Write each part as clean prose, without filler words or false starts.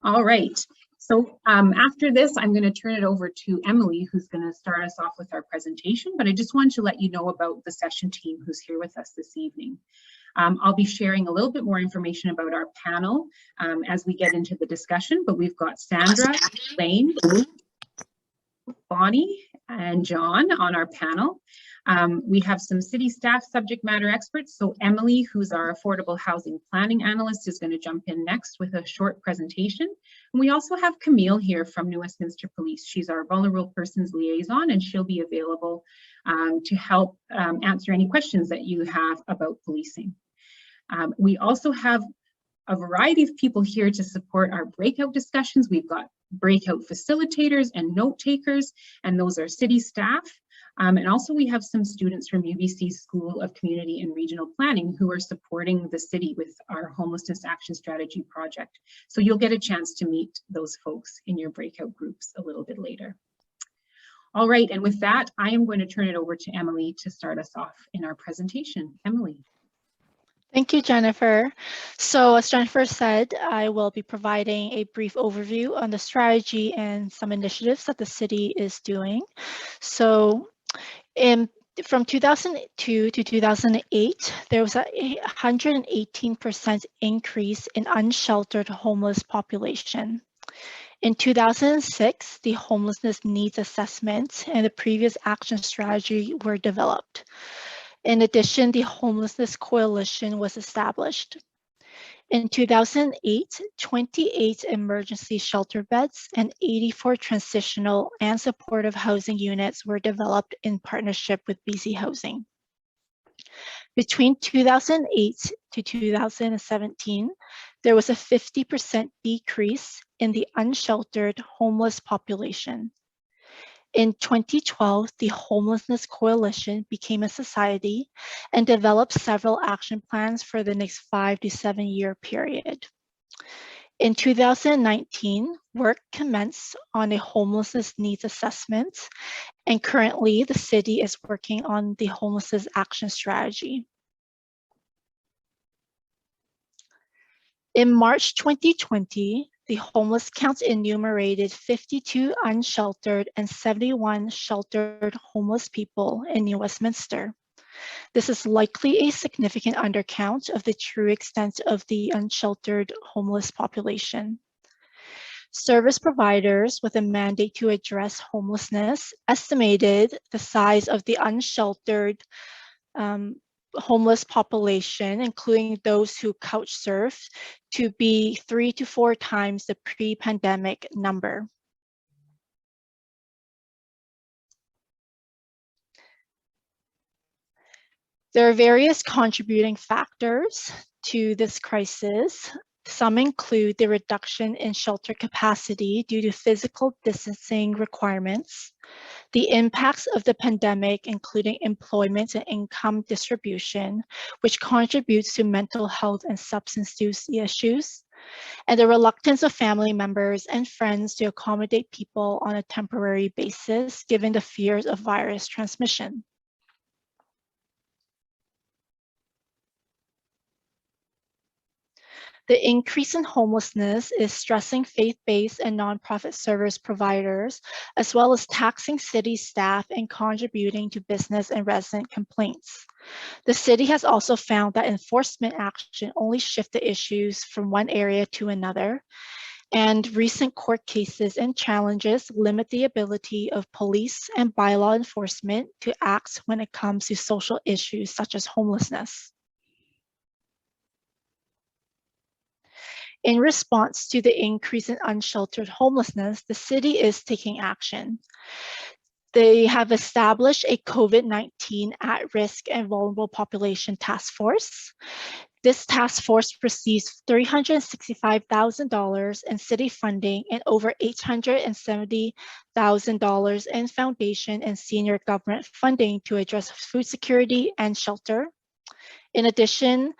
All right. So after this, I'm going to turn it over to Emily, who's going to start us off with our presentation. But I just wanted to let you know about the session team who's here with us this evening. I'll be sharing a little bit more information about our panel as we get into the discussion, but we've got Sandra, Blaine, Bonnie, and John on our panel. We have some city staff subject matter experts. So Emily, who's our affordable housing planning analyst, is going to jump in next with a short presentation. And we also have Camille here from New Westminster Police. She's our vulnerable persons liaison, and she'll be available to help answer any questions that you have about policing. We also have a variety of people here to support our breakout discussions. We've got breakout facilitators and note takers, and those are city staff. And also we have some students from UBC School of Community and Regional Planning who are supporting the city with our Homelessness Action Strategy project. So you'll get a chance to meet those folks in your breakout groups a little bit later. All right, and with that, I am going to turn it over to Emily to start us off in our presentation. Emily. Thank you, Jennifer. So as Jennifer said, I will be providing a brief overview on the strategy and some initiatives that the city is doing. So from 2002 to 2008, there was a 118% increase in unsheltered homeless population. In 2006, the homelessness needs assessment and the previous action strategy were developed. In addition, the Homelessness Coalition was established. In 2008, 28 emergency shelter beds and 84 transitional and supportive housing units were developed in partnership with BC Housing. Between 2008 to 2017, there was a 50% decrease in the unsheltered homeless population. In 2012, the Homelessness Coalition became a society and developed several action plans for the next 5 to 7 year period. In 2019, work commenced on a homelessness needs assessment, and currently the city is working on the homelessness action strategy. In March 2020, the homeless count enumerated 52 unsheltered and 71 sheltered homeless people in New Westminster. This is likely a significant undercount of the true extent of the unsheltered homeless population. Service providers with a mandate to address homelessness estimated the size of the unsheltered homeless population, including those who couch surf, to be 3 to 4 times the pre-pandemic number. There are various contributing factors to this crisis. Some include the reduction in shelter capacity due to physical distancing requirements, the impacts of the pandemic, including employment and income distribution, which contributes to mental health and substance use issues, and the reluctance of family members and friends to accommodate people on a temporary basis, given the fears of virus transmission. The increase in homelessness is stressing faith-based and nonprofit service providers, as well as taxing city staff and contributing to business and resident complaints. The city has also found that enforcement action only shifts the issues from one area to another, and recent court cases and challenges limit the ability of police and bylaw enforcement to act when it comes to social issues such as homelessness. In response to the increase in unsheltered homelessness, the city is taking action. They have established a COVID-19 at-risk and vulnerable population task force. This task force receives $365,000 in city funding and over $870,000 in foundation and senior government funding to address food security and shelter. In addition,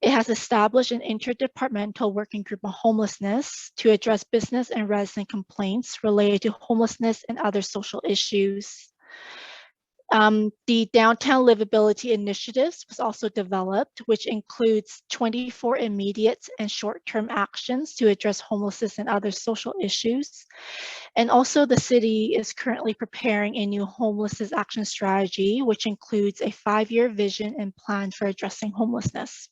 it has established an interdepartmental working group on homelessness to address business and resident complaints related to homelessness and other social issues. The Downtown Livability Initiatives was also developed, which includes 24 immediate and short-term actions to address homelessness and other social issues. And also the city is currently preparing a new homelessness action strategy, which includes a 5-year vision and plan for addressing homelessness.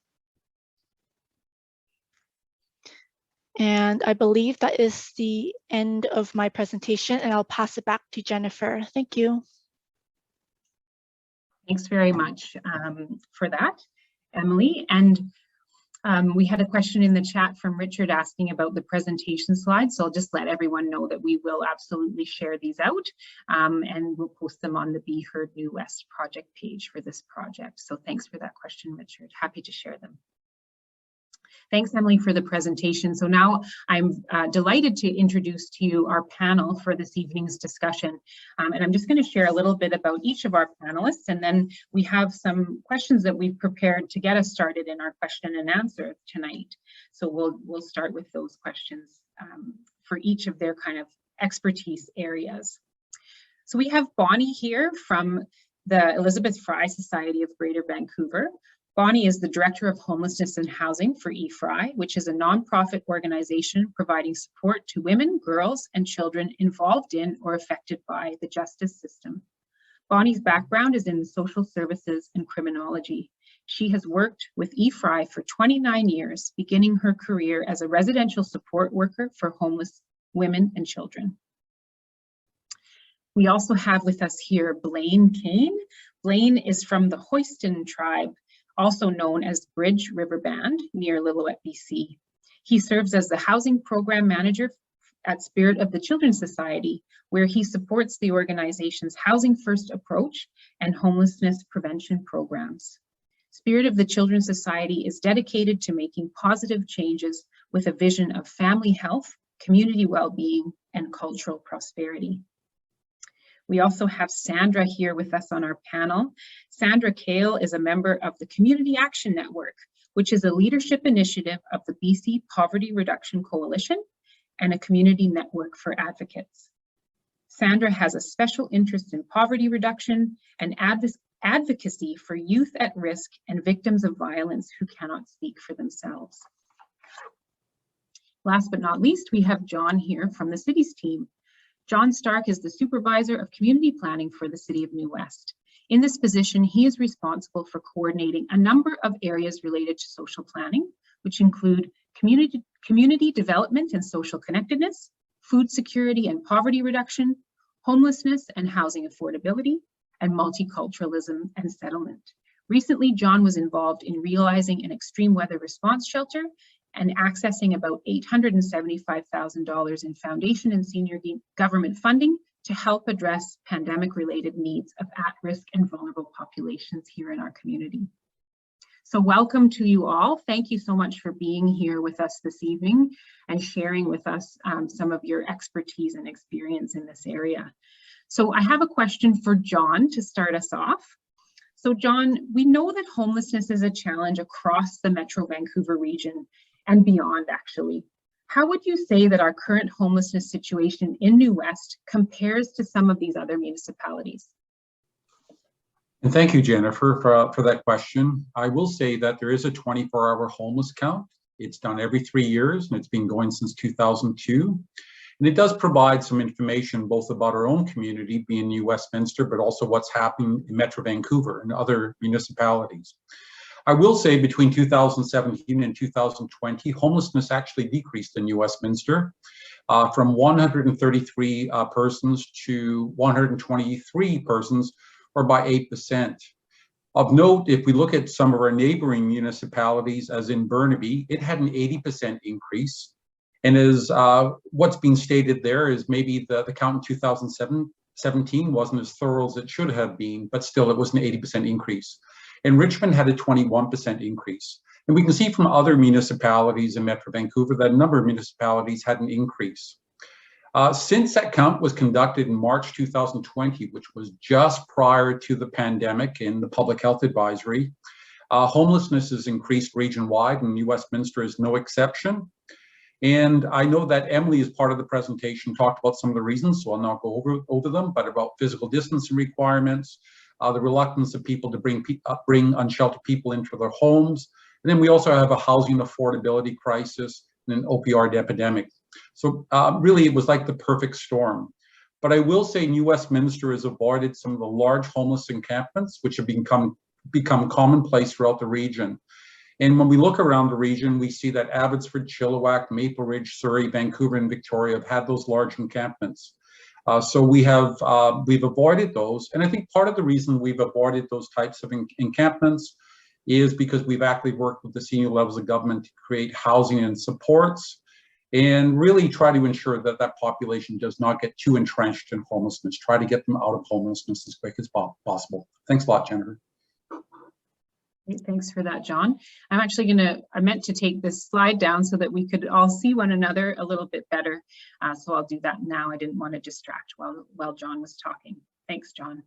And I believe that is the end of my presentation, and I'll pass it back to Jennifer. Thank you. Thanks very much for that, Emily. And we had a question in the chat from Richard asking about the presentation slides. So I'll just let everyone know that we will absolutely share these out and we'll post them on the Be Heard New West project page for this project. So thanks for that question, Richard. Happy to share them. Thanks, Emily, for the presentation. So now I'm delighted to introduce to you our panel for this evening's discussion. And I'm just going to share a little bit about each of our panelists, and then we have some questions that we've prepared to get us started in our question and answer tonight. So we'll start with those questions for each of their kind of expertise areas. So we have Bonnie here from the Elizabeth Fry Society of Greater Vancouver. Bonnie is the Director of Homelessness and Housing for EFRI, which is a nonprofit organization providing support to women, girls, and children involved in or affected by the justice system. Bonnie's background is in social services and criminology. She has worked with EFRI for 29 years, beginning her career as a residential support worker for homeless women and children. We also have with us here Blaine Kane. Blaine is from the Hoiston tribe, also known as Bridge River Band near Lillooet, BC. He serves as the housing program manager at Spirit of the Children's Society, where he supports the organization's Housing First approach and homelessness prevention programs. Spirit of the Children's Society is dedicated to making positive changes with a vision of family health, community well-being, and cultural prosperity. We also have Sandra here with us on our panel. Sandra Kale is a member of the Community Action Network, which is a leadership initiative of the BC Poverty Reduction Coalition and a community network for advocates. Sandra has a special interest in poverty reduction and advocacy for youth at risk and victims of violence who cannot speak for themselves. Last but not least, we have John here from the city's team. John Stark is the Supervisor of Community Planning for the City of New West. In this position, he is responsible for coordinating a number of areas related to social planning, which include community development and social connectedness, food security and poverty reduction, homelessness and housing affordability, and multiculturalism and settlement. Recently, John was involved in realizing an extreme weather response shelter and accessing about $875,000 in foundation and senior government funding to help address pandemic-related needs of at-risk and vulnerable populations here in our community. So welcome to you all. Thank you so much for being here with us this evening and sharing with us some of your expertise and experience in this area. So I have a question for John to start us off. So John, we know that homelessness is a challenge across the Metro Vancouver region and beyond, actually. How would you say that our current homelessness situation in New West compares to some of these other municipalities? And thank you, Jennifer, for that question. I will say that there is a 24-hour homeless count. It's done every 3 years, and it's been going since 2002. And it does provide some information both about our own community, being New Westminster, but also what's happening in Metro Vancouver and other municipalities. I will say between 2017 and 2020, homelessness actually decreased in New Westminster from 133 persons to 123 persons, or by 8%. Of note, if we look at some of our neighboring municipalities, as in Burnaby, it had an 80% increase. And as what's being stated there is maybe the count in 2017 wasn't as thorough as it should have been, but still it was an 80% increase. And Richmond had a 21% increase. And we can see from other municipalities in Metro Vancouver that a number of municipalities had an increase. Since that count was conducted in March 2020, which was just prior to the pandemic and the public health advisory, homelessness has increased region-wide, and New Westminster is no exception. And I know that Emily, as part of the presentation, talked about some of the reasons, so I'll not go over them, but about physical distancing requirements, the reluctance of people to bring unsheltered people into their homes. And then we also have a housing affordability crisis and an opioid epidemic. So really, it was like the perfect storm. But I will say New Westminster has avoided some of the large homeless encampments, which have become commonplace throughout the region. And when we look around the region, we see that Abbotsford, Chilliwack, Maple Ridge, Surrey, Vancouver, and Victoria have had those large encampments. So we've avoided those. And I think part of the reason we've avoided those types of encampments is because we've actually worked with the senior levels of government to create housing and supports and really try to ensure that that population does not get too entrenched in homelessness, try to get them out of homelessness as quick as possible. Thanks a lot, Jennifer. Great, thanks for that, John. I meant to take this slide down so that we could all see one another a little bit better. So I'll do that now. I didn't want to distract while John was talking. Thanks, John.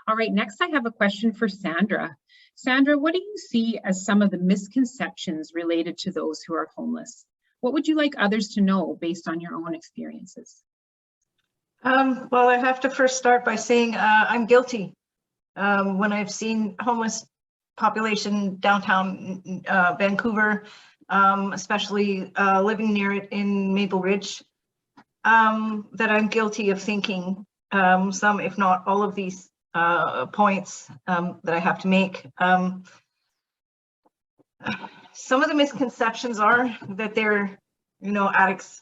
All right, next I have a question for Sandra. Sandra, what do you see as some of the misconceptions related to those who are homeless? What would you like others to know based on your own experiences? Well, I have to first start by saying I'm guilty. When I've seen homeless population downtown Vancouver, especially living near it in Maple Ridge, that I'm guilty of thinking some, if not all of these points that I have to make. Some of the misconceptions are that they're, addicts.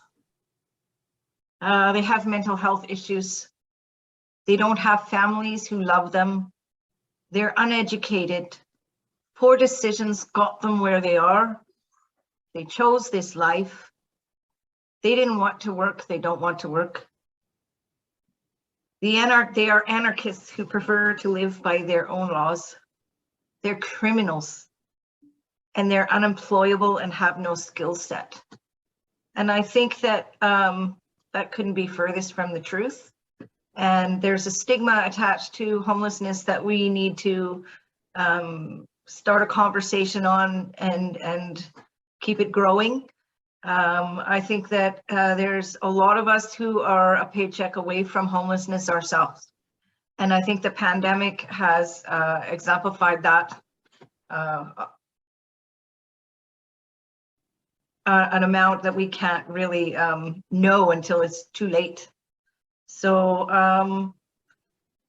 They have mental health issues. They don't have families who love them. They're uneducated. Poor decisions got them where they are. They chose this life. They didn't want to work. They don't want to work. They are anarchists who prefer to live by their own laws. They're criminals. And they're unemployable and have no skill set. And I think that that couldn't be furthest from the truth. And there's a stigma attached to homelessness that we need to start a conversation on and keep it growing. I think that there's a lot of us who are a paycheck away from homelessness ourselves. And I think the pandemic has exemplified that an amount that we can't really know until it's too late. So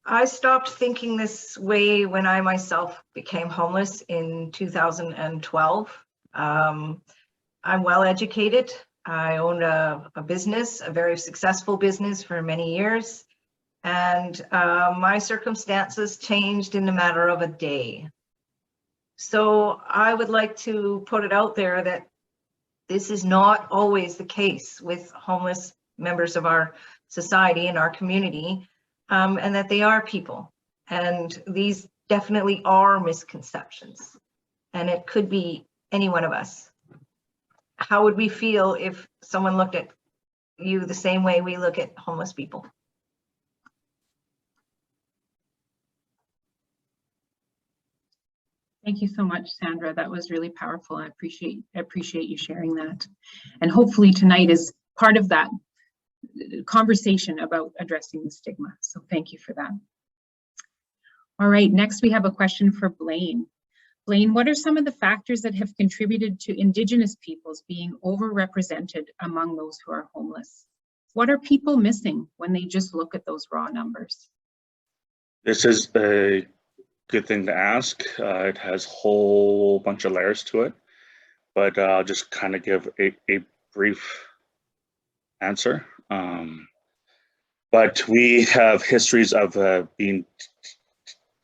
I stopped thinking this way when I myself became homeless in 2012. I'm well educated. I owned a business, a very successful business for many years. And my circumstances changed in a matter of a day. So I would like to put it out there that this is not always the case with homeless members of our society and our community, and that they are people. And these definitely are misconceptions. And it could be any one of us. How would we feel if someone looked at you the same way we look at homeless people? Thank you so much, Sandra. That was really powerful. I appreciate you sharing that. And hopefully tonight is part of that conversation about addressing the stigma. So thank you for that. All right, next we have a question for Blaine. Blaine, what are some of the factors that have contributed to Indigenous peoples being overrepresented among those who are homeless? What are people missing when they just look at those raw numbers? This is a good thing to ask. It has a whole bunch of layers to it, but I'll just kind of give a brief answer. But we have histories of being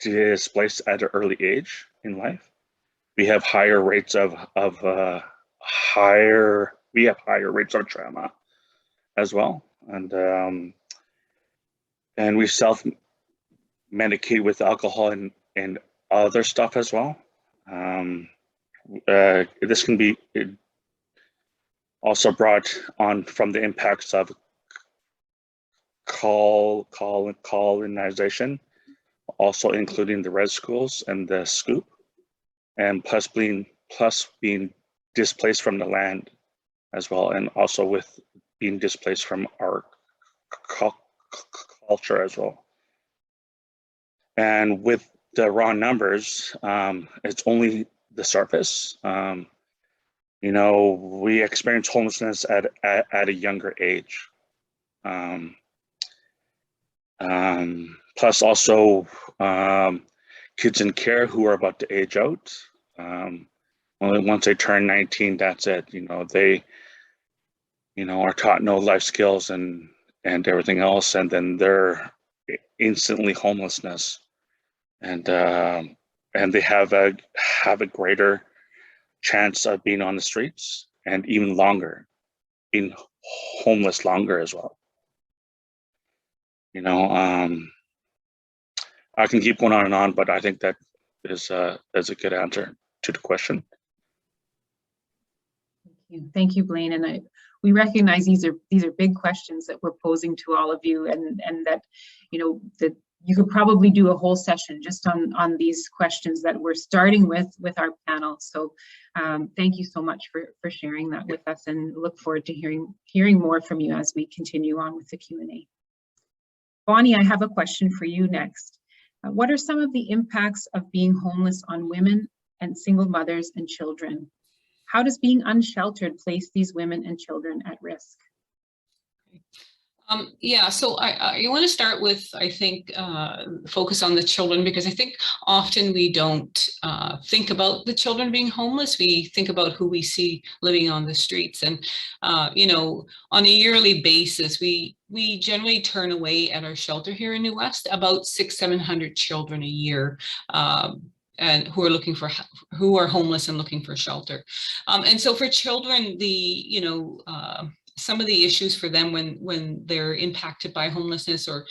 displaced at an early age in life. We have higher rates of higher rates of trauma as well, and we self-medicate with alcohol and other stuff as well. This can be also brought on from the impacts of colonization, also including the red schools and the scoop, and plus being displaced from the land as well, and also with being displaced from our culture as well. And with the raw numbers, it's only the surface. You know, we experience homelessness at a younger age. Plus also kids in care who are about to age out. Once they turn 19, that's it. You know, they, you know, are taught no life skills and everything else, and then they're instantly homelessness, and they have a greater chance of being on the streets, and even longer, being homeless longer as well. You know, I can keep going on and on, but I think that is a good answer to the question. Thank you, Blaine. And we recognize these are big questions that we're posing to all of you, and that, you know, that you could probably do a whole session just on these questions that we're starting with our panel. So thank you so much for sharing that with us, and look forward to hearing more from you as we continue on with the Q&A. Bonnie, I have a question for you next. What are some of the impacts of being homeless on women and single mothers and children? How does being unsheltered place these women and children at risk? Yeah, so I want to start with, I think, focus on the children, because I think often we don't think about the children being homeless. We think about who we see living on the streets. And, you know, on a yearly basis, we generally turn away at our shelter here in New West about 600-700 children a year. And who are homeless and looking for shelter. And so for children, you know, some of the issues for them when they're impacted by homelessness or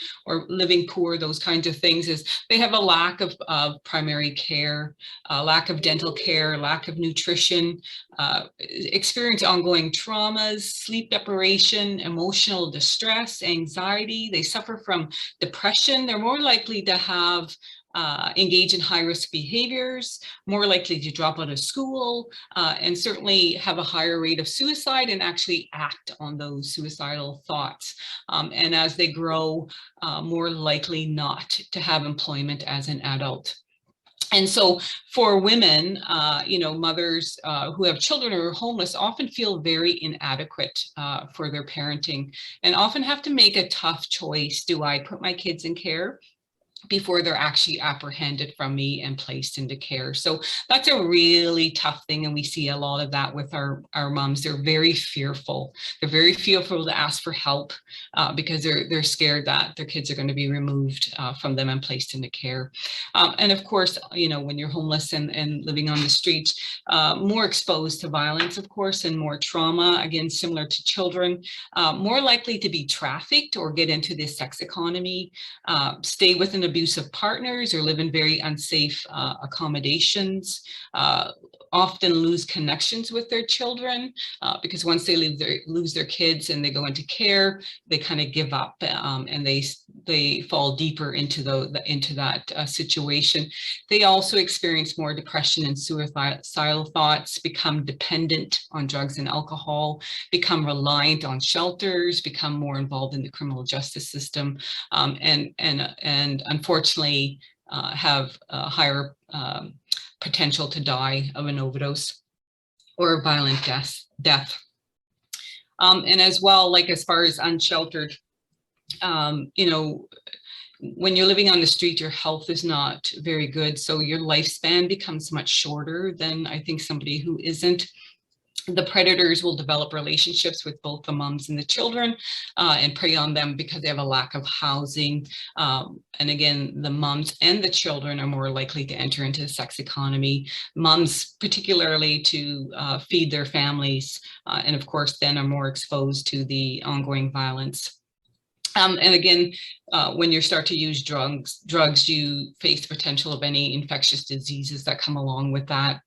living poor, those kinds of things, is they have a lack of primary care, lack of dental care, lack of nutrition, experience ongoing traumas, sleep deprivation, emotional distress, anxiety. They suffer from depression. They're more likely to have engage in high-risk behaviors, more likely to drop out of school, and certainly have a higher rate of suicide and actually act on those suicidal thoughts. And as they grow, more likely not to have employment as an adult. And so for women, you know, mothers who have children who are homeless often feel very inadequate for their parenting, and often have to make a tough choice. Do I put my kids in care before they're actually apprehended from me and placed into care? So that's a really tough thing. And we see a lot of that with our moms. They're very fearful. They're very fearful to ask for help because they're scared that their kids are going to be removed from them and placed into care. And of course, you know, when you're homeless and living on the streets, more exposed to violence, of course, and more trauma, again, similar to children, more likely to be trafficked or get into the sex economy, stay with an abusive partners, or live in very unsafe accommodations, often lose connections with their children because once they lose their kids and they go into care, they kind of give up and they fall deeper into that situation. They also experience more depression and suicidal thoughts, become dependent on drugs and alcohol, become reliant on shelters, become more involved in the criminal justice system, and unfortunately have a higher potential to die of an overdose or violent death. And as well, like as far as unsheltered, you know, when you're living on the street, your health is not very good. So your lifespan becomes much shorter than, I think, somebody who isn't. The predators will develop relationships with both the moms and the children and prey on them because they have a lack of housing. And again, the moms and the children are more likely to enter into the sex economy. Moms particularly to feed their families, and of course then are more exposed to the ongoing violence. And again, when you start to use drugs, you face the potential of any infectious diseases that come along with that.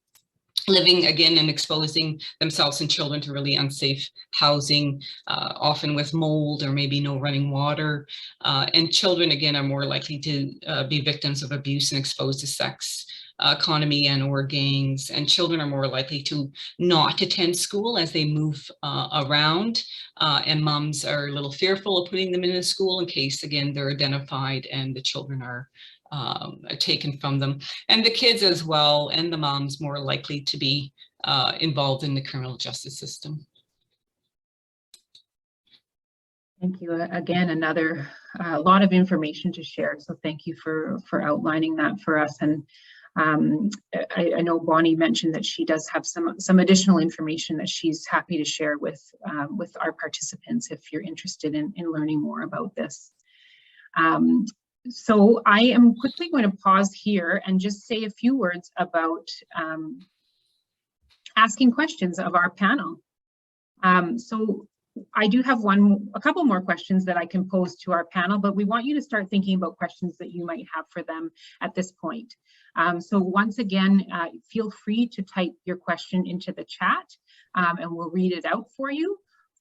Living again and exposing themselves and children to really unsafe housing, often with mold or maybe no running water. And children, again, are more likely to be victims of abuse and exposed to sex economy and or gangs. And children are more likely to not attend school as they move around. And moms are a little fearful of putting them in a school in case, again, they're identified and the children are taken from them, and the kids as well, and the moms more likely to be involved in the criminal justice system. Thank you. Again, another lot of information to share. So thank you for outlining that for us. And I know Bonnie mentioned that she does have some additional information that she's happy to share with our participants if you're interested in learning more about this. So I am quickly going to pause here and just say a few words about asking questions of our panel. So I do have a couple more questions that I can pose to our panel, but we want you to start thinking about questions that you might have for them at this point. So once again, feel free to type your question into the chat and we'll read it out for you.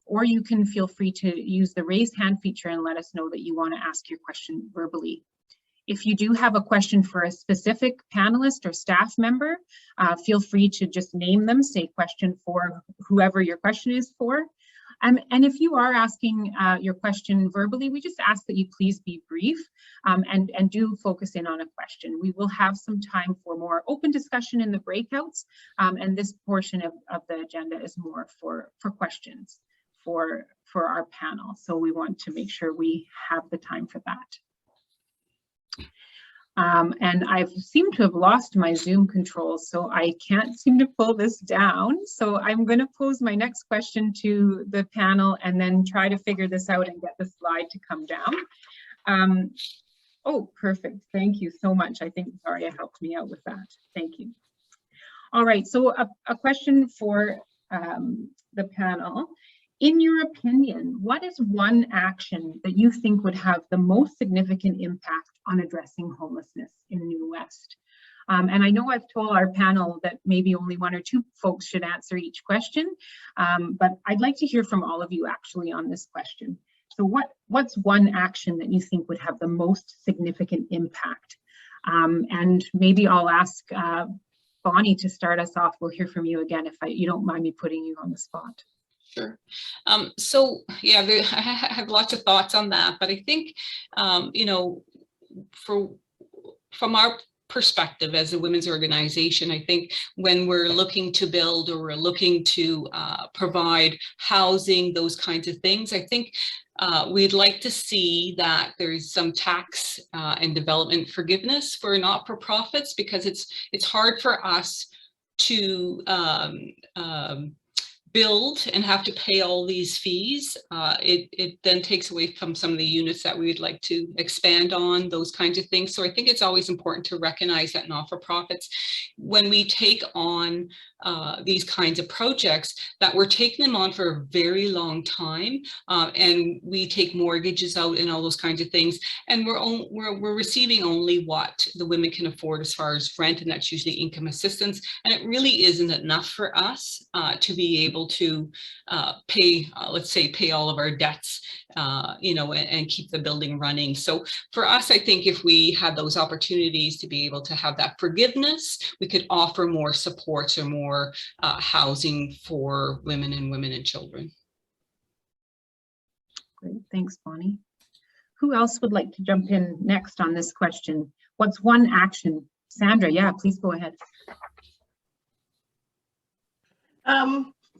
Or you can feel free to use the raise hand feature and let us know that you want to ask your question verbally. If you do have a question for a specific panelist or staff member, feel free to just name them, say question for whoever your question is for. And if you are asking your question verbally, we just ask that you please be brief and do focus in on a question. We will have some time for more open discussion in the breakouts, and this portion of the agenda is more for questions for our panel. So we want to make sure we have the time for that. And I've seemed to have lost my Zoom controls, so I can't seem to pull this down. So I'm going to pose my next question to the panel and then try to figure this out and get the slide to come down. Oh, perfect. Thank you so much. I think Zaria helped me out with that. Thank you. All right, so a question for the panel. In your opinion, what is one action that you think would have the most significant impact on addressing homelessness in New West? And I know I've told our panel that maybe only one or two folks should answer each question, but I'd like to hear from all of you actually on this question. So what's one action that you think would have the most significant impact? And maybe I'll ask Bonnie to start us off. We'll hear from you again if you don't mind me putting you on the spot. Sure. So yeah, I have lots of thoughts on that, but I think, you know, from our perspective as a women's organization, I think when we're looking to build or we're looking to provide housing, those kinds of things, I think we'd like to see that there's some tax and development forgiveness for not-for-profits, because it's hard for us to build and have to pay all these fees. It then takes away from some of the units that we would like to expand on, those kinds of things. So I think it's always important to recognize that not-for-profits, when we take on these kinds of projects, that we're taking them on for a very long time, and we take mortgages out and all those kinds of things, and we're receiving only what the women can afford as far as rent, and that's usually income assistance, and it really isn't enough for us to be able to pay, let's say, pay all of our debts, you know, and keep the building running. So for us, I think if we had those opportunities to be able to have that forgiveness, we could offer more supports or more housing for women and children. Great, thanks, Bonnie. Who else would like to jump in next on this question? What's one action? Sandra, yeah, please go ahead.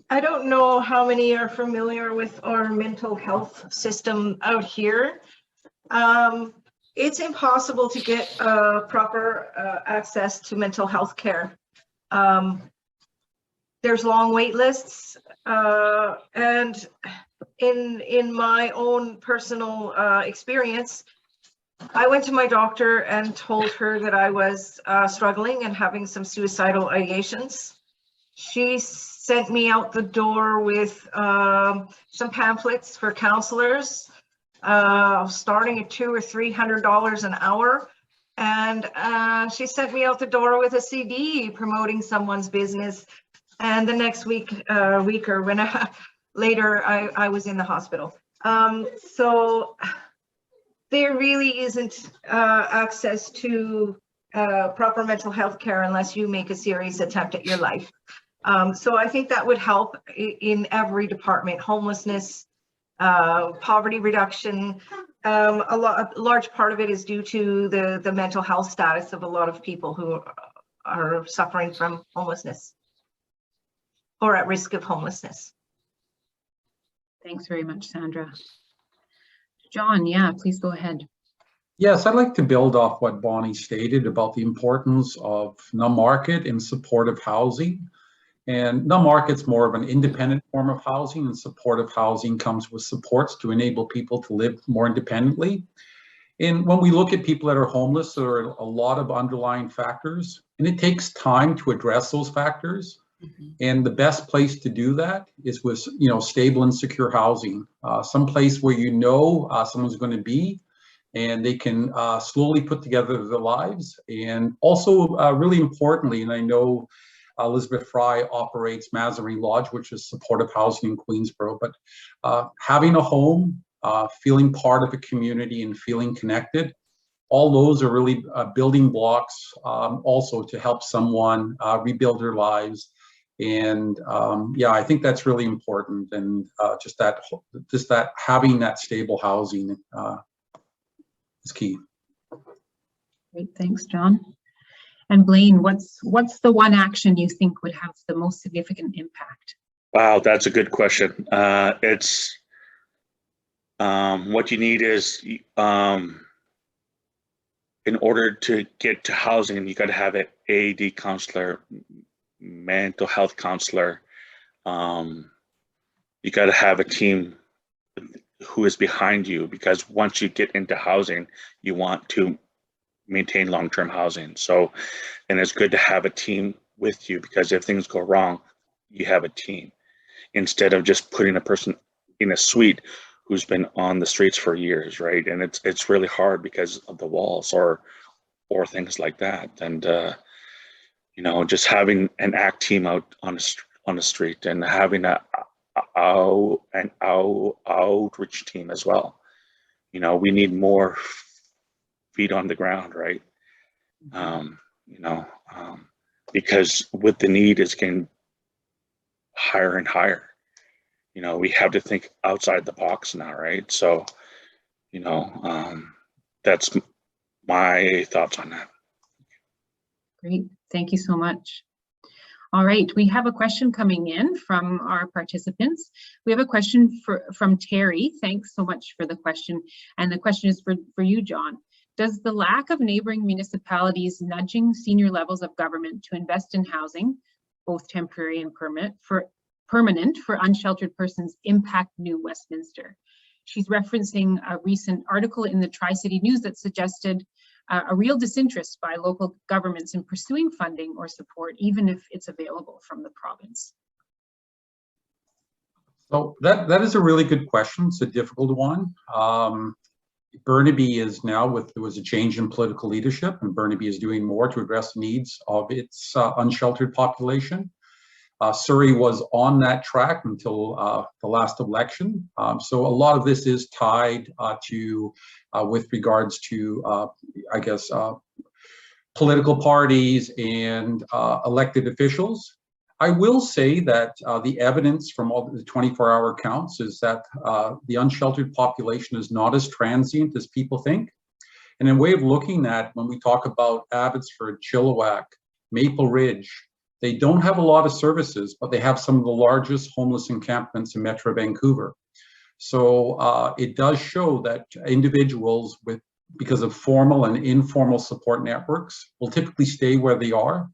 I don't know how many are familiar with our mental health system out here. It's impossible to get proper access to mental health care. There's long wait lists, and in my own personal experience, I went to my doctor and told her that I was struggling and having some suicidal ideations. She sent me out the door with some pamphlets for counselors, starting at $200 or $300 an hour. And she sent me out the door with a CD promoting someone's business. And the next week or later, I was in the hospital. So there really isn't access to proper mental health care unless you make a serious attempt at your life. So I think that would help in every department: homelessness, poverty reduction, a large part of it is due to the mental health status of a lot of people who are suffering from homelessness or at risk of homelessness. Thanks very much, Sandra. John, yeah, please go ahead. Yes, I'd like to build off what Bonnie stated about the importance of the market in supportive housing. And the market's more of an independent form of housing, and supportive housing comes with supports to enable people to live more independently. And when we look at people that are homeless, there are a lot of underlying factors, and it takes time to address those factors. And the best place to do that is with, stable and secure housing, some place where someone's going to be, and they can slowly put together their lives. And also, really importantly, and I know Elizabeth Fry operates Mazarin Lodge, which is supportive housing in Queensborough, but having a home, feeling part of a community and feeling connected, all those are really building blocks also to help someone rebuild their lives. And I think that's really important. And just that having that stable housing is key. Great, thanks, John. And Blaine, what's the one action you think would have the most significant impact? Wow, that's a good question. It's what you need is in order to get to housing, you got to have an AD counselor, mental health counselor. You got to have a team who is behind you, because once you get into housing, you want to maintain long-term housing. So, and it's good to have a team with you, because if things go wrong, you have a team, instead of just putting a person in a suite who's been on the streets for years, right? And it's really hard because of the walls or things like that. And just having an ACT team out on the street, and having an outreach team as well. We need more feet on the ground, right? Because with the need is getting higher and higher. We have to think outside the box now, right? So, that's my thoughts on that. Great, thank you so much. All right, we have a question coming in from our participants. We have a question from Terry. Thanks so much for the question. And the question is for you, John. Does the lack of neighboring municipalities nudging senior levels of government to invest in housing, both temporary and permanent for unsheltered persons, impact New Westminster? She's referencing a recent article in the Tri-City News that suggested a real disinterest by local governments in pursuing funding or support, even if it's available from the province. So that is a really good question. It's a difficult one. Burnaby is now, there was a change in political leadership, and Burnaby is doing more to address the needs of its unsheltered population. Surrey was on that track until the last election. So a lot of this is tied to, with regards to, political parties and elected officials. I will say that the evidence from all the 24-hour counts is that the unsheltered population is not as transient as people think. And a way of looking at, when we talk about Abbotsford, Chilliwack, Maple Ridge, they don't have a lot of services, but they have some of the largest homeless encampments in Metro Vancouver. So it does show that individuals because of formal and informal support networks will typically stay where they are.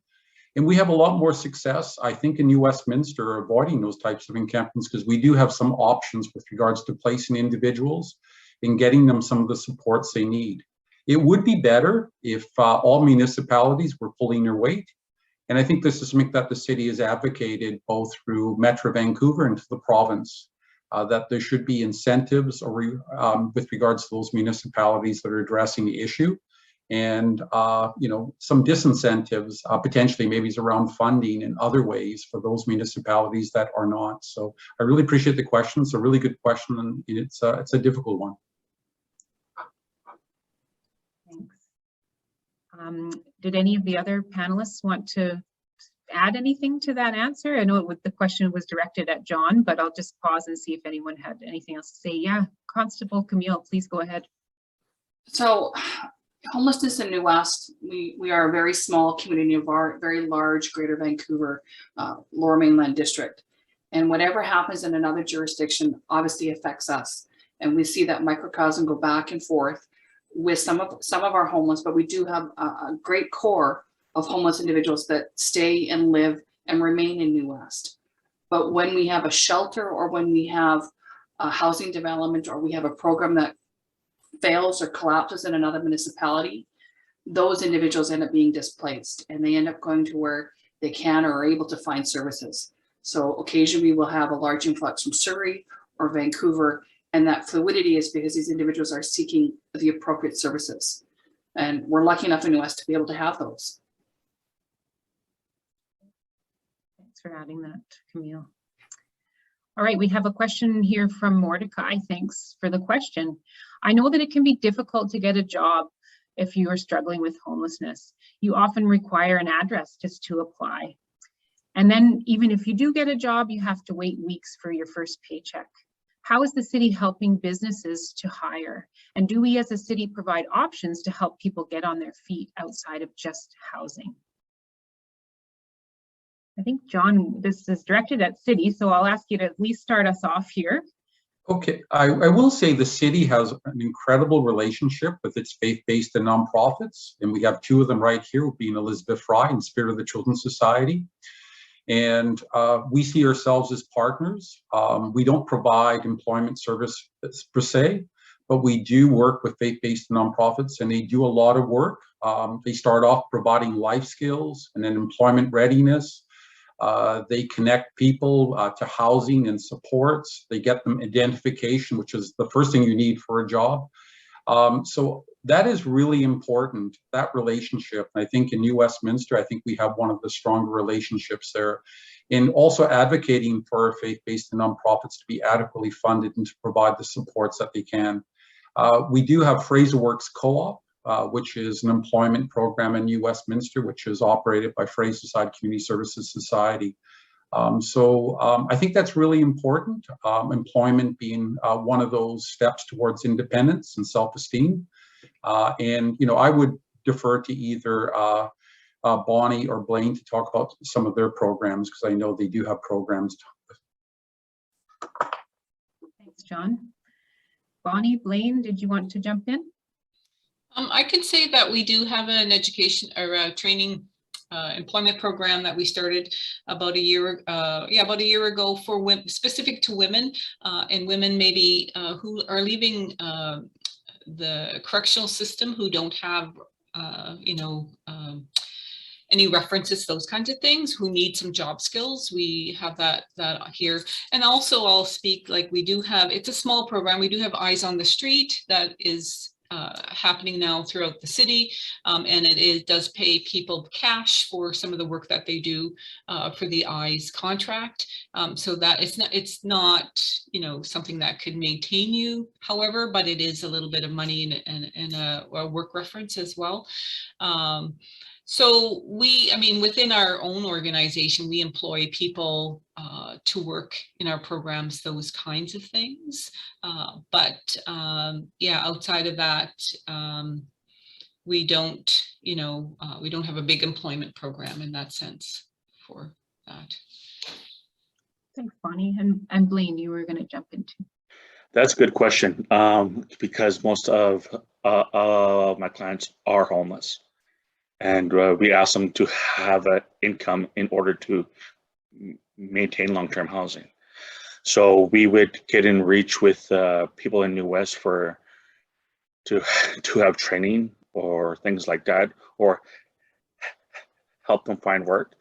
And we have a lot more success, I think, in New Westminster avoiding those types of encampments, because we do have some options with regards to placing individuals and getting them some of the supports they need. It would be better if all municipalities were pulling their weight. And I think this is something that the city has advocated both through Metro Vancouver and to the province, that there should be incentives or with regards to those municipalities that are addressing the issue. And some disincentives, potentially maybe is around funding in other ways for those municipalities that are not. So I really appreciate the question. It's a really good question, and it's a difficult one. Thanks. Did any of the other panelists want to add anything to that answer? I know the question was directed at John, but I'll just pause and see if anyone had anything else to say. Yeah, Constable Camille, please go ahead. So homelessness in New West, we are a very small community of our very large Greater Vancouver Lower Mainland District. And whatever happens in another jurisdiction obviously affects us. And we see that microcosm go back and forth with some of our homeless, but we do have a great core of homeless individuals that stay and live and remain in New West. But when we have a shelter, or when we have a housing development, or we have a program that fails or collapses in another municipality, those individuals end up being displaced, and they end up going to where they can or are able to find services. So occasionally we will have a large influx from Surrey or Vancouver, and that fluidity is because these individuals are seeking the appropriate services. And we're lucky enough in New West to be able to have those. Thanks for adding that, Camille. All right, we have a question here from Mordecai. Thanks for the question. I know that it can be difficult to get a job if you are struggling with homelessness. You often require an address just to apply. And then even if you do get a job, you have to wait weeks for your first paycheck. How is the city helping businesses to hire? And do we as a city provide options to help people get on their feet outside of just housing? I think, John, this is directed at city, so I'll ask you to at least start us off here. Okay, I will say the city has an incredible relationship with its faith-based and nonprofits, and we have two of them right here, being Elizabeth Fry and Spirit of the Children's Society. And we see ourselves as partners. We don't provide employment service per se, but we do work with faith-based nonprofits, and they do a lot of work. They start off providing life skills and then employment readiness. They connect people to housing and supports. They get them identification, which is the first thing you need for a job. So that is really important, that relationship. I think in New Westminster, I think we have one of the stronger relationships there. And also advocating for our faith-based and nonprofits to be adequately funded and to provide the supports that they can. We do have Fraser Works Co-op, which is an employment program in New Westminster, which is operated by Fraser Side Community Services Society. So I think that's really important, employment being one of those steps towards independence and self-esteem. And, you know, I would defer to either Bonnie or Blaine to talk about some of their programs, because I know they do have programs. Thanks, John. Bonnie, Blaine, did you want to jump in? I can say that we do have an education or a training employment program that we started about a year ago for women, specific to women, and women maybe who are leaving the correctional system, who don't have any references, those kinds of things, who need some job skills. We have that here. And also I'll speak, like, we do have, it's a small program, we do have Eyes on the Street that is happening now throughout the city, and it does pay people cash for some of the work that they do for the Eyes contract. So that it's not something that could maintain you, however, but it is a little bit of money and a work reference as well. So within our own organization, we employ people to work in our programs, those kinds of things. But outside of that, we don't have a big employment program in that sense for that. Thanks, Bonnie. And Blaine, you were going to jump into. That's a good question, because most of my clients are homeless. And we ask them to have an income in order to maintain long-term housing. So we would get in reach with people in New West to have training or things like that, or help them find work.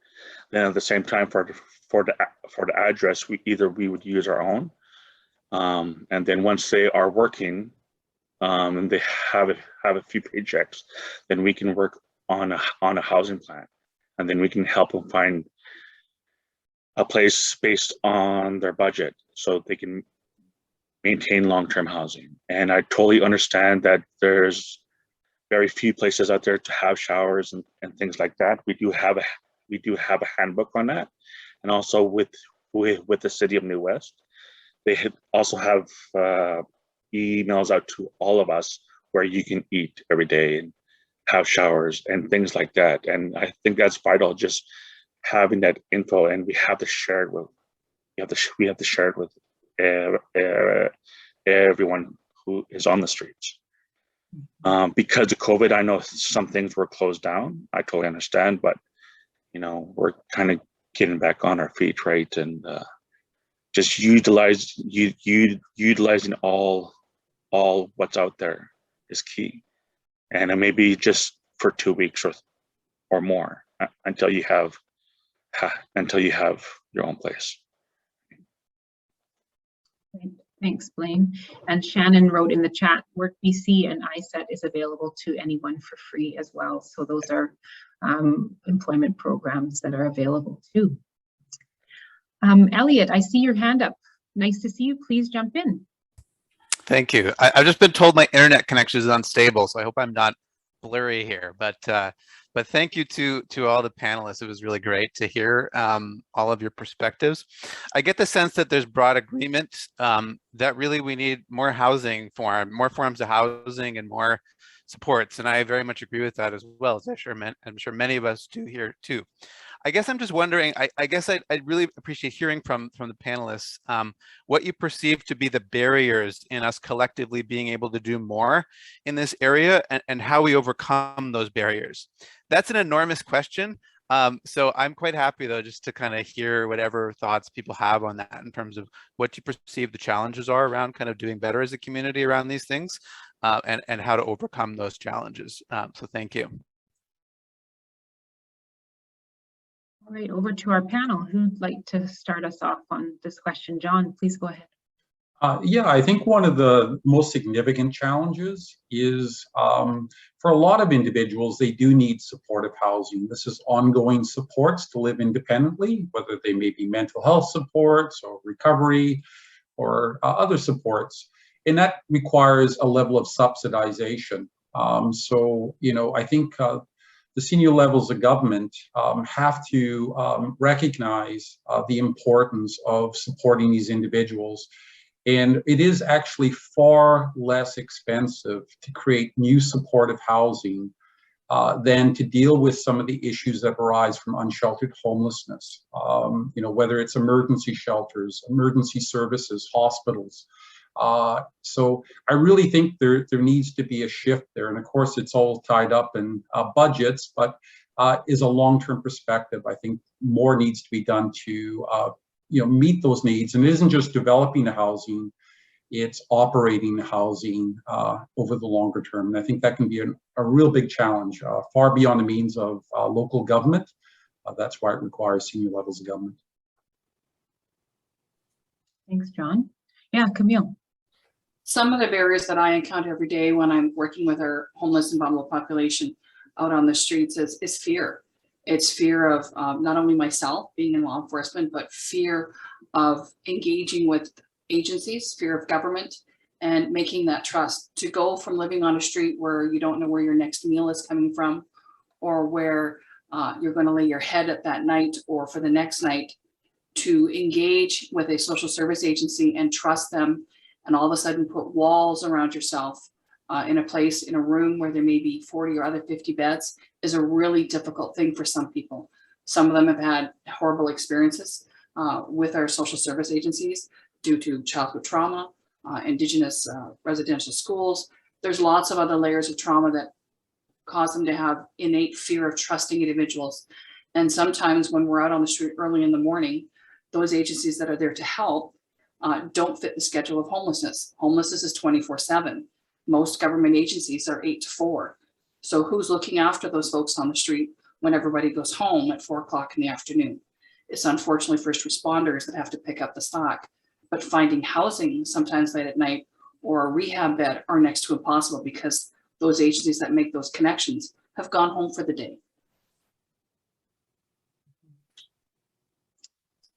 Then at the same time, for the address, we would use our own. And then once they are working and they have a few paychecks, then we can work on a housing plan, and then we can help them find a place based on their budget so they can maintain long-term housing. And I totally understand that there's very few places out there to have showers and things like that. We do have a handbook on that, and also with the City of New West, they also have emails out to all of us where you can eat every day and have showers and things like that. And I think that's vital, just having that info, and we have to share it with, we have to share it with everyone who is on the streets. Because of COVID, I know some things were closed down. I totally understand, but you know, we're kind of getting back on our feet, right? And just utilizing all what's out there is key. And it may be just for 2 weeks or more until you have your own place. Thanks, Blaine. And Shannon wrote in the chat, Work BC and ISET is available to anyone for free as well. So those are employment programs that are available too. Elliot, I see your hand up. Nice to see you. Please jump in. Thank you. I've just been told my internet connection is unstable, so I hope I'm not blurry here. But thank you to all the panelists. It was really great to hear all of your perspectives. I get the sense that there's broad agreement that really we need more housing more forms of housing and more supports, and I very much agree with that as well, as I'm sure many of us do here too. I guess I'm just wondering, I guess I'd really appreciate hearing from the panelists what you perceive to be the barriers in us collectively being able to do more in this area, and how we overcome those barriers. That's an enormous question. So I'm quite happy though, just to kind of hear whatever thoughts people have on that in terms of what you perceive the challenges are around kind of doing better as a community around these things, and how to overcome those challenges. So thank you. All right, over to our panel. Who'd like to start us off on this question? John, please go ahead. Yeah, I think one of the most significant challenges is for a lot of individuals, they do need supportive housing. This is ongoing supports to live independently, whether they may be mental health supports or recovery or other supports. And that requires a level of subsidization. So, you know, I think the senior levels of government have to recognize the importance of supporting these individuals. And it is actually far less expensive to create new supportive housing than to deal with some of the issues that arise from unsheltered homelessness. You know, whether it's emergency shelters, emergency services, hospitals. So I really think there needs to be a shift there. And of course, it's all tied up in budgets, but is a long-term perspective. I think more needs to be done to you know, meet those needs. And it isn't just developing the housing, it's operating the housing over the longer term. And I think that can be a real big challenge, far beyond the means of local government. That's why it requires senior levels of government. Thanks, John. Yeah, Camille. Some of the barriers that I encounter every day when I'm working with our homeless and vulnerable population out on the streets is fear. It's fear of not only myself being in law enforcement, but fear of engaging with agencies, fear of government, and making that trust to go from living on a street where you don't know where your next meal is coming from, or where you're going to lay your head at that night or for the next night, to engage with a social service agency and trust them, and all of a sudden put walls around yourself in a place, in a room where there may be 40 or other 50 beds, is a really difficult thing for some people. Some of them have had horrible experiences with our social service agencies due to childhood trauma, Indigenous residential schools. There's lots of other layers of trauma that cause them to have innate fear of trusting individuals. And sometimes when we're out on the street early in the morning, those agencies that are there to help don't fit the schedule of homelessness. Homelessness is 24/7. Most government agencies are 8 to 4. So who's looking after those folks on the street when everybody goes home at 4 o'clock in the afternoon? It's unfortunately first responders that have to pick up the slack, but finding housing sometimes late at night or a rehab bed are next to impossible because those agencies that make those connections have gone home for the day.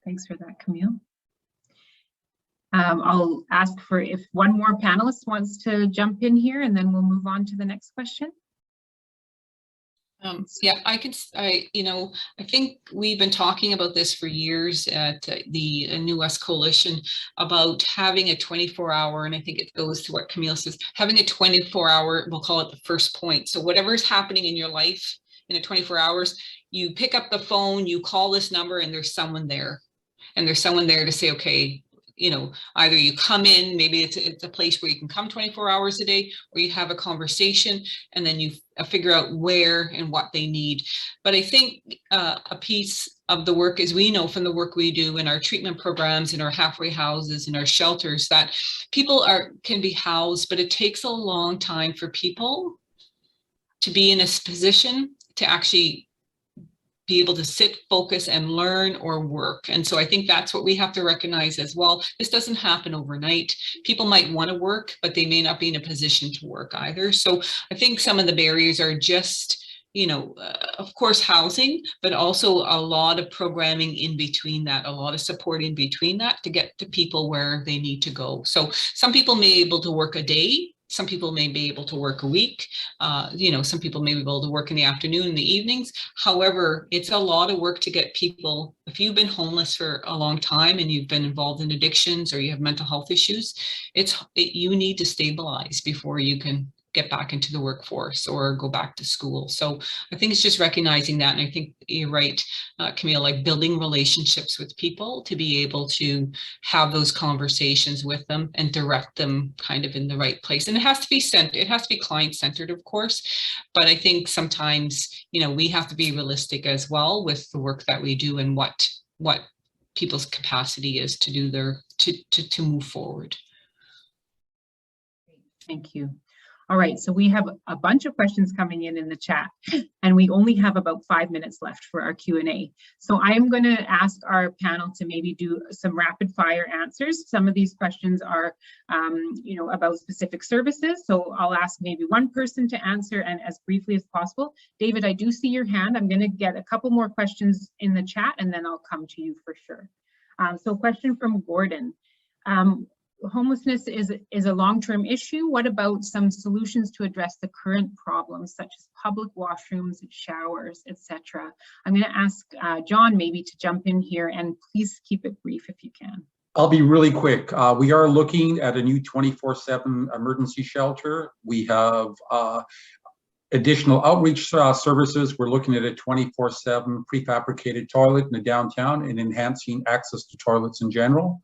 Thanks for that, Camille. I'll ask for if one more panelist wants to jump in here, and then we'll move on to the next question. Yeah, I think we've been talking about this for years at the New West Coalition about having a 24-hour, and I think it goes to what Camille says, having a 24-hour, we'll call it the first point. So whatever's happening in your life in a 24 hours, you pick up the phone, you call this number, and there's someone there. And there's someone there to say, okay, either you come in, maybe it's a place where you can come 24 hours a day, or you have a conversation and then you figure out where and what they need. But I think a piece of the work, as we know from the work we do in our treatment programs, in our halfway houses, in our shelters, that people can be housed, but it takes a long time for people to be in a position to actually be able to sit, focus, and learn or work. And so I think that's what we have to recognize as well. This doesn't happen overnight. People might want to work, but they may not be in a position to work either. So I think some of the barriers are just, of course, housing, but also a lot of programming in between that, a lot of support in between that to get to people where they need to go. So some people may be able to work a day. Some people may be able to work a week. Some people may be able to work in the afternoon and the evenings. However, it's a lot of work to get people, if you've been homeless for a long time and you've been involved in addictions or you have mental health issues, you need to stabilize before you can get back into the workforce or go back to school. So I think it's just recognizing that. And I think you're right, Camille, like building relationships with people to be able to have those conversations with them and direct them kind of in the right place. And it has to be client-centered, of course. But I think sometimes, we have to be realistic as well with the work that we do and what people's capacity is to do to move forward. Thank you. All right, so we have a bunch of questions coming in the chat, and we only have about 5 minutes left for our Q&A. So I am going to ask our panel to maybe do some rapid fire answers. Some of these questions are, about specific services. So I'll ask maybe one person to answer and as briefly as possible. David, I do see your hand. I'm going to get a couple more questions in the chat, and then I'll come to you for sure. So question from Gordon. Homelessness is a long-term issue. What about some solutions to address the current problems, such as public washrooms, showers, etc.? I'm going to ask John maybe to jump in here, and please keep it brief if you can. I'll be really quick. We are looking at a new 24/7 emergency shelter. We have additional outreach services. We're looking at a 24/7 prefabricated toilet in the downtown and enhancing access to toilets in general.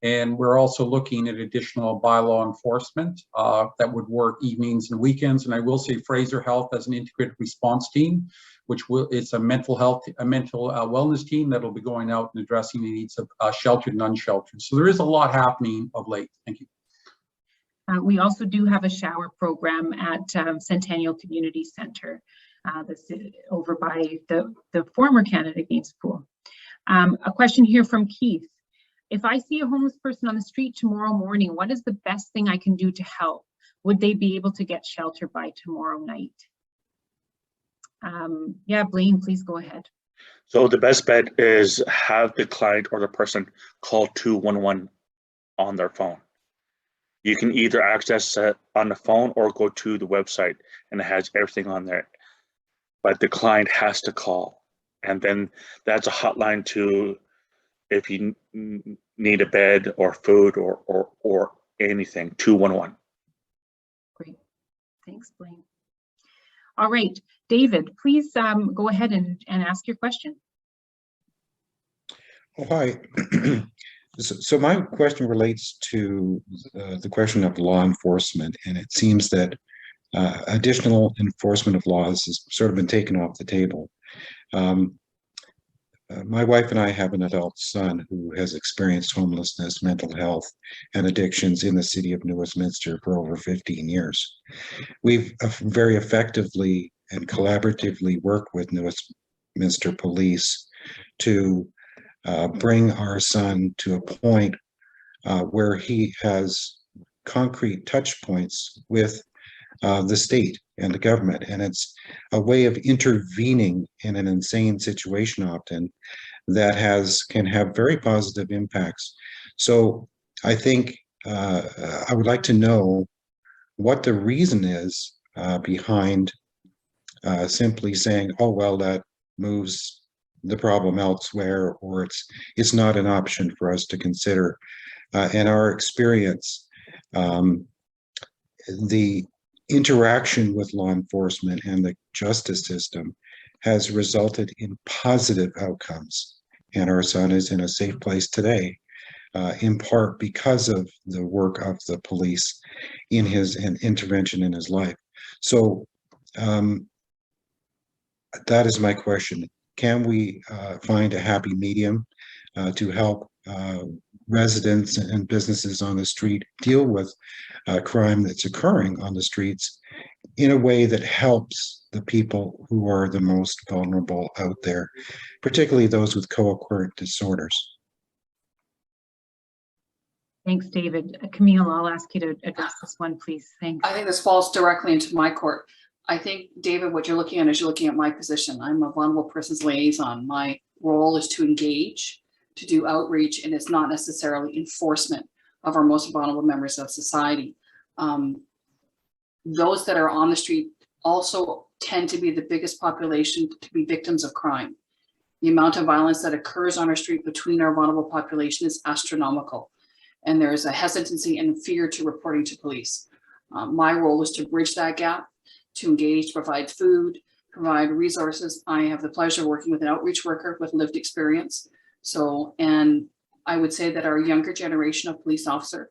And we're also looking at additional bylaw enforcement that would work evenings and weekends. And I will say Fraser Health has an integrated response team, it's a mental wellness team that will be going out and addressing the needs of sheltered and unsheltered. So there is a lot happening of late. Thank you. We also do have a shower program at Centennial Community Center. That's over by the former Canada Games pool. A question here from Keith. If I see a homeless person on the street tomorrow morning, what is the best thing I can do to help? Would they be able to get shelter by tomorrow night? Yeah, Blaine, please go ahead. So the best bet is have the client or the person call 211 on their phone. You can either access it on the phone or go to the website and it has everything on there. But the client has to call. And then that's a hotline to if you need a bed or food or anything, 211. Great, thanks, Blaine. All right, David, please go ahead and ask your question. Oh, hi. So my question relates to the question of law enforcement, and it seems that additional enforcement of laws has sort of been taken off the table. My wife and I have an adult son who has experienced homelessness, mental health, and addictions in the city of New Westminster for over 15 years. We've very effectively and collaboratively worked with New Westminster Police to bring our son to a point where he has concrete touch points with the state and the government, and it's a way of intervening in an insane situation often that can have very positive impacts. So I think I would like to know what the reason is behind simply saying, oh, well, that moves the problem elsewhere, or it's not an option for us to consider. In our experience, the interaction with law enforcement and the justice system has resulted in positive outcomes. And our son is in a safe place today, in part because of the work of the police in his intervention in his life. So that is my question. Can we find a happy medium to help residents and businesses on the street deal with crime that's occurring on the streets in a way that helps the people who are the most vulnerable out there, particularly those with co-occurrent disorders? Thanks, David. Camille, I'll ask you to address this one, please. Thanks. I think this falls directly into my court. I think, David, what you're looking at is you're looking at my position. I'm a vulnerable persons liaison. My role is to engage, to do outreach, and it's not necessarily enforcement of our most vulnerable members of society. Those that are on the street also tend to be the biggest population to be victims of crime. The amount of violence that occurs on our street between our vulnerable population is astronomical. And there is a hesitancy and fear to reporting to police. My role is to bridge that gap, to engage, to provide food, provide resources. I have the pleasure of working with an outreach worker with lived experience. So, and I would say that our younger generation of police officer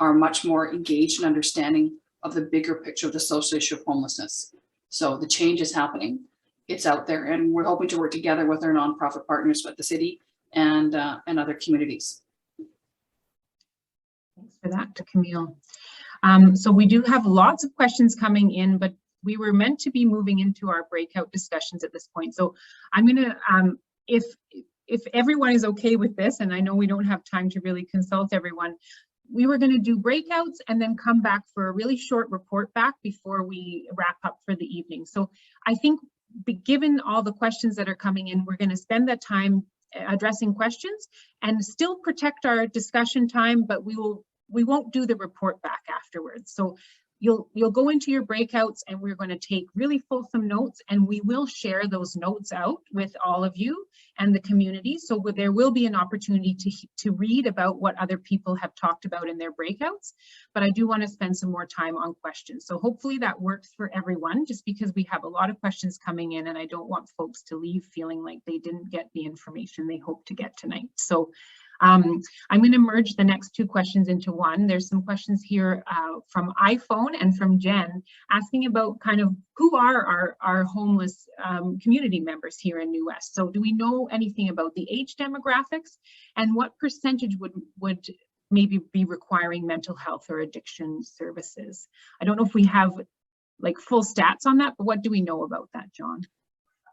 are much more engaged in understanding of the bigger picture of the social issue of homelessness. So the change is happening, it's out there, and we're hoping to work together with our nonprofit partners with the city and other communities. Thanks for that, Camille. So we do have lots of questions coming in, but we were meant to be moving into our breakout discussions at this point. So I'm gonna, if everyone is okay with this, and I know we don't have time to really consult everyone, we were going to do breakouts and then come back for a really short report back before we wrap up for the evening. So I think given all the questions that are coming in, we're going to spend that time addressing questions and still protect our discussion time, but we won't do the report back afterwards. So you'll go into your breakouts and we're going to take really fulsome notes, and we will share those notes out with all of you and the community. So there will be an opportunity to read about what other people have talked about in their breakouts, but I do want to spend some more time on questions. So hopefully that works for everyone, just because we have a lot of questions coming in and I don't want folks to leave feeling like they didn't get the information they hope to get tonight. So I'm going to merge the next two questions into one. There's some questions here from iPhone and from Jen asking about kind of who are our homeless community members here in New West. So do we know anything about the age demographics, and what percentage would maybe be requiring mental health or addiction services? I don't know if we have like full stats on that, but what do we know about that, John?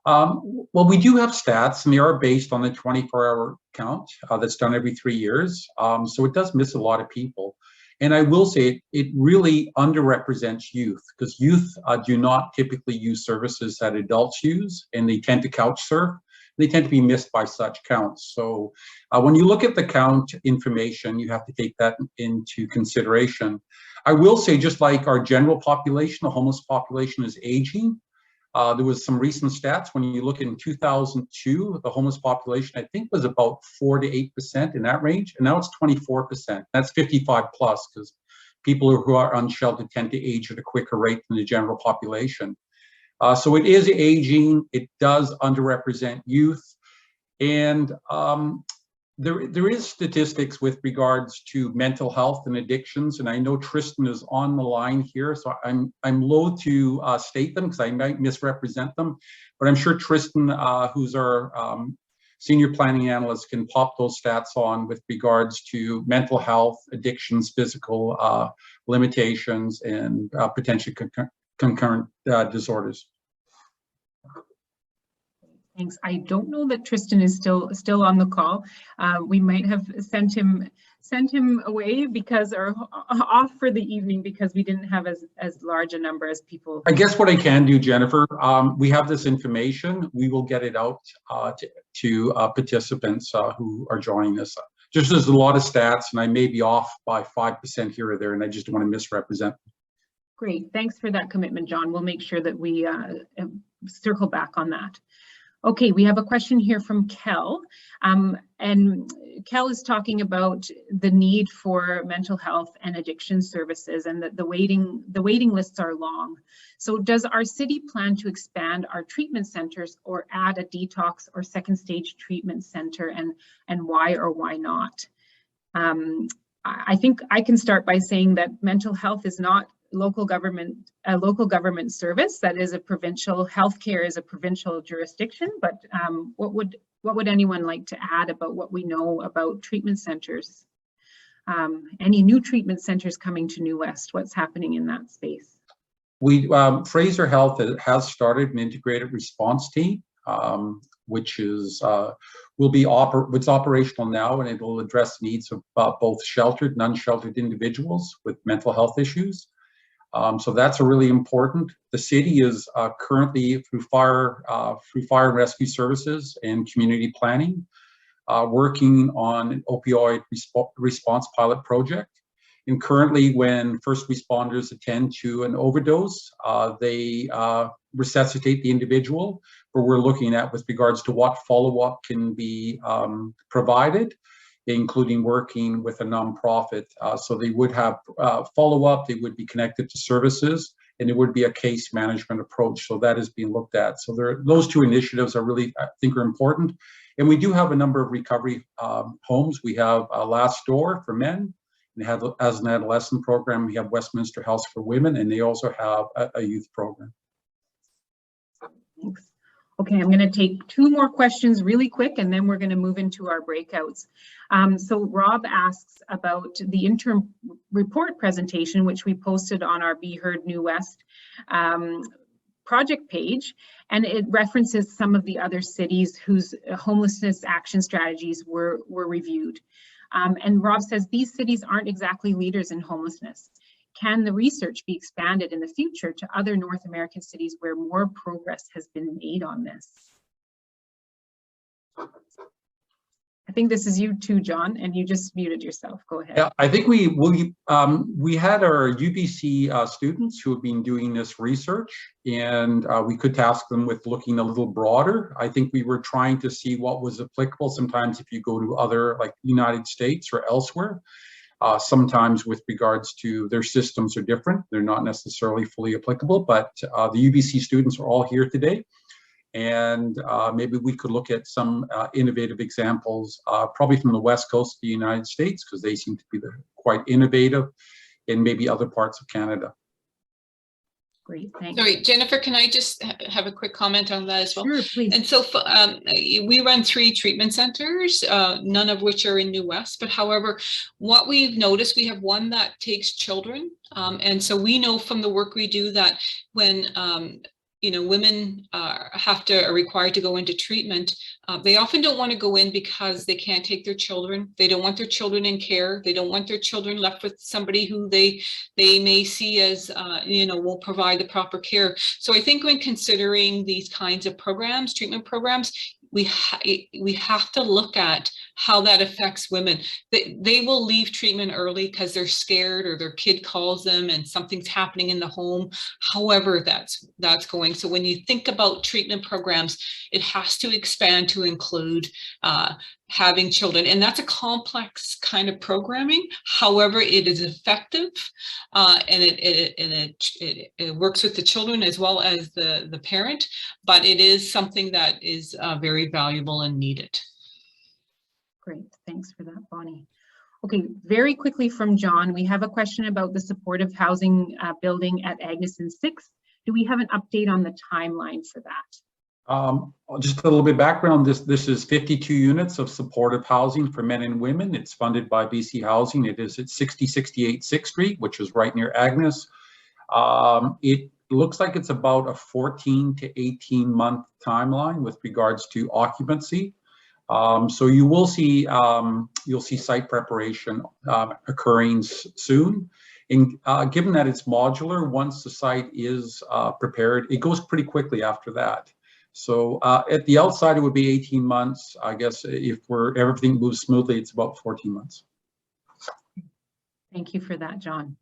Well, we do have stats, and they are based on the 24-hour count that's done every 3 years. So it does miss a lot of people. And I will say it really underrepresents youth, because youth do not typically use services that adults use, and they tend to couch surf. They tend to be missed by such counts. So when you look at the count information, you have to take that into consideration. I will say, just like our general population, the homeless population is aging. There was some recent stats. When you look in 2002, the homeless population, I think, was about 4 to 8% in that range, and now it's 24%. That's 55 plus, because people who are unsheltered tend to age at a quicker rate than the general population. So it is aging. It does underrepresent youth, and there is statistics with regards to mental health and addictions, and I know Tristan is on the line here, so I'm loath to state them because I might misrepresent them, but I'm sure Tristan, who's our senior planning analyst, can pop those stats on with regards to mental health, addictions, physical limitations, and potentially concurrent disorders. Thanks. I don't know that Tristan is still on the call. We might have sent him away because, or off for the evening, because we didn't have as large a number as people. I guess what I can do, Jennifer, we have this information. We will get it out to participants who are joining us. Just there's a lot of stats, and I may be off by 5% here or there, and I just don't want to misrepresent. Great, thanks for that commitment, John. We'll make sure that we circle back on that. Okay, we have a question here from Kel, and Kel is talking about the need for mental health and addiction services, and that the waiting lists are long. So does our city plan to expand our treatment centers or add a detox or second stage treatment center, and why or why not? I think I can start by saying that mental health is not a local government service. That is a provincial, healthcare is a provincial jurisdiction, but what would anyone like to add about what we know about treatment centers? Any new treatment centers coming to New West? What's happening in that space? Fraser Health has started an integrated response team, which is it's operational now, and it will address needs of both sheltered and unsheltered individuals with mental health issues. So that's really important. The city is currently through fire and rescue services and community planning, working on an opioid response pilot project. And currently, when first responders attend to an overdose, they resuscitate the individual, but we're looking at with regards to what follow-up can be provided, including working with a nonprofit. So they would have follow-up, they would be connected to services, and it would be a case management approach. So that is being looked at. So those two initiatives are really, I think, are important. And we do have a number of recovery homes. We have Last Door for men, and have, as an adolescent program, we have Westminster House for women, and they also have a youth program. Thanks. Okay, I'm going to take two more questions really quick, and then we're going to move into our breakouts. So Rob asks about the interim report presentation, which we posted on our Be Heard New West project page, and it references some of the other cities whose homelessness action strategies were reviewed. And Rob says these cities aren't exactly leaders in homelessness. Can the research be expanded in the future to other North American cities where more progress has been made on this? I think this is you too, John, and you just muted yourself. Go ahead. Yeah, I think we had our UBC students who have been doing this research, and we could task them with looking a little broader. I think we were trying to see what was applicable. Sometimes if you go to other, like United States or elsewhere, sometimes with regards to their systems are different. They're not necessarily fully applicable, but the UBC students are all here today. And maybe we could look at some innovative examples, probably from the West Coast of the United States, because they seem to be quite innovative, and maybe other parts of Canada. Great, thanks. Sorry, Jennifer, can I just have a quick comment on that as well? Sure, please. And so we run 3 treatment centers, none of which are in New West, but however, what we've noticed, we have one that takes children. And so we know from the work we do that when women are required to go into treatment, they often don't want to go in because they can't take their children. They don't want their children in care. They don't want their children left with somebody who they may see as, will provide the proper care. So I think when considering these kinds of programs, treatment programs, we have to look at how that affects women. They will leave treatment early because they're scared, or their kid calls them and something's happening in the home, however that's going. So when you think about treatment programs, it has to expand to include having children, and that's a complex kind of programming. However, it is effective, and it works with the children as well as the parent, but it is something that is very valuable and needed. Great, thanks for that, Bonnie. Okay, very quickly from John, we have a question about the supportive housing building at Agnes and 6. Do we have an update on the timeline for that? Just a little bit of background. This is 52 units of supportive housing for men and women. It's funded by BC Housing. It is at 6068 6th Street, which is right near Agnes. It looks like it's about a 14 to 18 month timeline with regards to occupancy. So you will see you'll see site preparation occurring soon. And given that it's modular, once the site is prepared, it goes pretty quickly after that. So at the outside, it would be 18 months. I guess if everything moves smoothly, it's about 14 months. Thank you for that, John.